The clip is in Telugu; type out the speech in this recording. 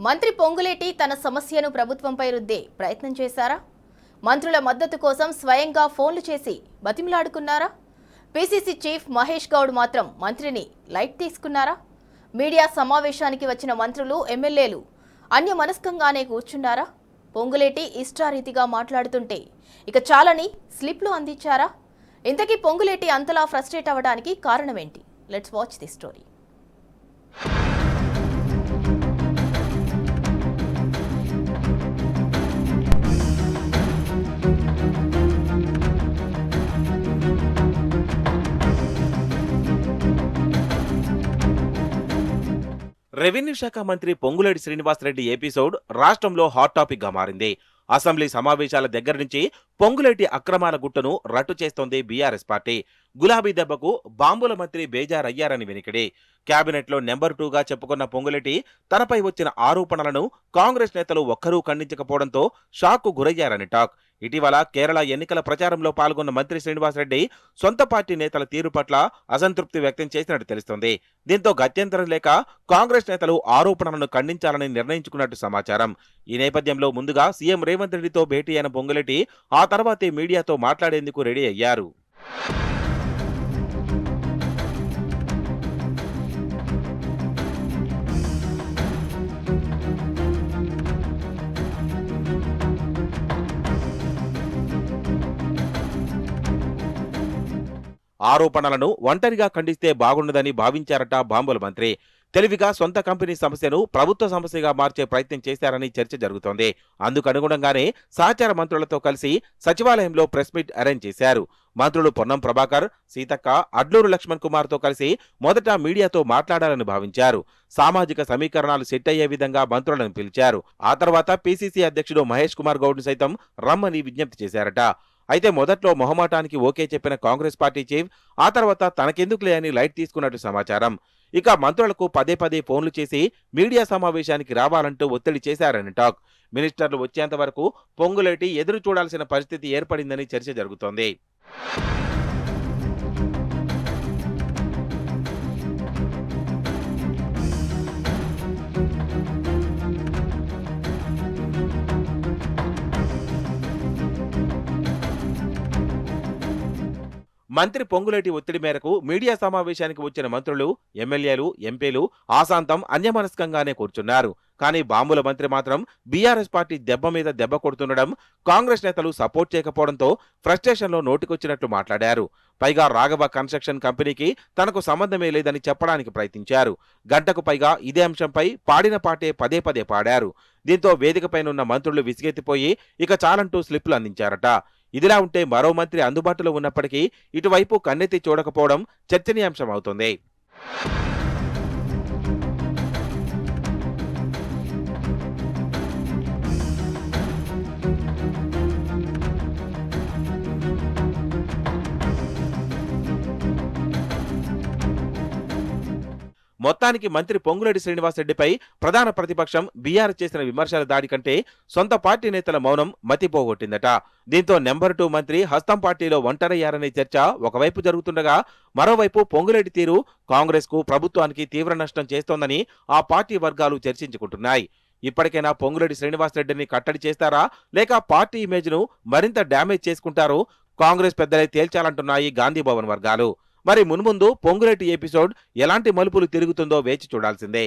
మంత్రి పొంగులేటి తన సమస్యను ప్రభుత్వంపై రుద్దే ప్రయత్నం చేశారా? మంత్రుల మద్దతు కోసం స్వయంగా ఫోన్లు చేసి బతిమలాడుకున్నారా? పీసీసీ చీఫ్ మహేష్ గౌడ్ మాత్రం మంత్రిని లైట్ తీసుకున్నారా? మీడియా సమావేశానికి వచ్చిన మంత్రులు, ఎమ్మెల్యేలు అన్యమనస్కంగానే కూర్చున్నారా? పొంగులేటి ఇష్టారీతిగా మాట్లాడుతుంటే ఇక చాలని స్లిప్లు అందించారా? ఇంతకీ పొంగులేటి అంతలా ఫ్రస్ట్రేట్ అవ్వడానికి కారణమేంటి? Let's watch the story. Revenue శాఖ మంత్రి పొంగులేటి శ్రీనివాసరెడ్డి ఎపిసోడ్ రాష్ట్రంలో హాట్ టాపిక్ గా మారింది. అసెంబ్లీ సమావేశాల దగ్గర నుంచి పొంగులేటి అక్రమాల గుట్టను రట్టు చేస్తోంది బీఆర్ఎస్ పార్టీ. గులాబీ దెబ్బకు బాంబుల మంత్రి బేజారయ్యారని వెనికిడి. క్యాబినెట్లో నెంబర్ 2గా చెప్పుకున్న పొంగులేటి తనపై వచ్చిన ఆరోపణలను కాంగ్రెస్ నేతలు ఒక్కరూ ఖండించకపోవడంతో షాక్కు గురయ్యారని టాక్. ఇటీవల కేరళ ఎన్నికల ప్రచారంలో పాల్గొన్న మంత్రి శ్రీనివాసరెడ్డి సొంత పార్టీ నేతల తీరు పట్ల అసంతృప్తి వ్యక్తం చేసినట్టు తెలుస్తోంది. దీంతో గత్యంతరం లేక కాంగ్రెస్ నేతలు ఆరోపణలను ఖండించాలని నిర్ణయించుకున్నట్టు సమాచారం. ఈ నేపథ్యంలో ముందుగా సీఎం రేవంత్ రెడ్డితో భేటీ అయిన పొంగులేటి ఆ తర్వాతే మీడియాతో మాట్లాడేందుకు రెడీ అయ్యారు. ఆరోపణలను ఒంటరిగా ఖండిస్తే బాగుండదని భావించారట బాంబుల మంత్రి. తెలివిగా సొంత కంపెనీ సమస్యను ప్రభుత్వ సమస్యగా మార్చే ప్రయత్నం చేశారని చర్చ జరుగుతోంది. అందుకు అనుగుణంగానే సహచార మంత్రులతో కలిసి సచివాలయంలో ప్రెస్ మీట్ అరేంజ్ చేశారు. మంత్రులు పొన్నం ప్రభాకర్, సీతక్క, అడ్లూరు లక్ష్మణ్ కుమార్ తో కలిసి మొదట మీడియాతో మాట్లాడాలని భావించారు. సామాజిక సమీకరణాలు సెట్ అయ్యే విధంగా మంత్రులను పిలిచారు. ఆ తర్వాత పీసీసీ అధ్యక్షుడు మహేష్ కుమార్ గౌడ్ సైతం రమ్మని విజ్ఞప్తి చేశారట. అయితే మొదట్లో మొహమాటానికి ఓకే చెప్పిన కాంగ్రెస్ పార్టీ చీఫ్ ఆ తర్వాత తనకెందుకులే అని లైట్ తీసుకున్నట్టు సమాచారం. ఇక మంత్రులకు పదే పదే ఫోన్లు చేసి మీడియా సమావేశానికి రావాలంటూ ఒత్తిడి చేశారని టాక్. మినిస్టర్లు వచ్చేంత వరకు పొంగులేటి ఎదురు చూడాల్సిన పరిస్థితి ఏర్పడిందని చర్చ జరుగుతోంది. మంత్రి పొంగులేటి ఒత్తిడి మేరకు మీడియా సమావేశానికి వచ్చిన మంత్రులు, ఎమ్మెల్యేలు, ఎంపీలు ఆశాంతం అన్యమనస్కంగానే కూర్చున్నారు. కానీ బాంబుల మంత్రి మాత్రం బీఆర్ఎస్ పార్టీ దెబ్బ మీద దెబ్బ కొడుతుండడం, కాంగ్రెస్ నేతలు సపోర్ట్ చేయకపోవడంతో ఫ్రస్ట్రేషన్లో నోటికొచ్చినట్లు మాట్లాడారు. పైగా రాఘవ కన్స్ట్రక్షన్ కంపెనీకి తనకు సంబంధమే లేదని చెప్పడానికి ప్రయత్నించారు. గంటకు పైగా ఇదే అంశంపై పాడిన పాటే పదే పదే పాడారు. దీంతో వేదికపైనున్న మంత్రులు విసిగెత్తిపోయి ఇక చాలంటూ స్లిప్లు అందించారట. ఇదిలా ఉంటే మరో మంత్రి అందుబాటులో ఉన్నప్పటికీ ఇటువైపు కన్నెత్తి చూడకపోవడం చర్చనీయాంశం అవుతోంది. మొత్తానికి మంత్రి పొంగులేటి శ్రీనివాసరెడ్డిపై ప్రధాన ప్రతిపక్షం బీఆర్ఎస్ చేసిన విమర్శల దాడి కంటే సొంత పార్టీ నేతల మౌనం మతిపోగొట్టిందట. దీంతో నెంబర్ 2 మంత్రి హస్తం పార్టీలో ఒంటరయ్యారనే చర్చ ఒకవైపు జరుగుతుండగా, మరోవైపు పొంగులేటి తీరు కాంగ్రెస్ కు, ప్రభుత్వానికి తీవ్ర నష్టం చేస్తోందని ఆ పార్టీ వర్గాలు చర్చించుకుంటున్నాయి. ఇప్పటికైనా పొంగులేటి శ్రీనివాసరెడ్డిని కట్టడి చేస్తారా, లేక పార్టీ ఇమేజ్ ను మరింత డ్యామేజ్ చేసుకుంటారో కాంగ్రెస్ పెద్దలే తేల్చాలంటున్నాయి గాంధీ భవన్ వర్గాలు. మరి మున్ముందు పొంగులేటి ఎపిసోడ్ ఎలాంటి మలుపులు తిరుగుతుందో వేచి చూడాల్సిందే.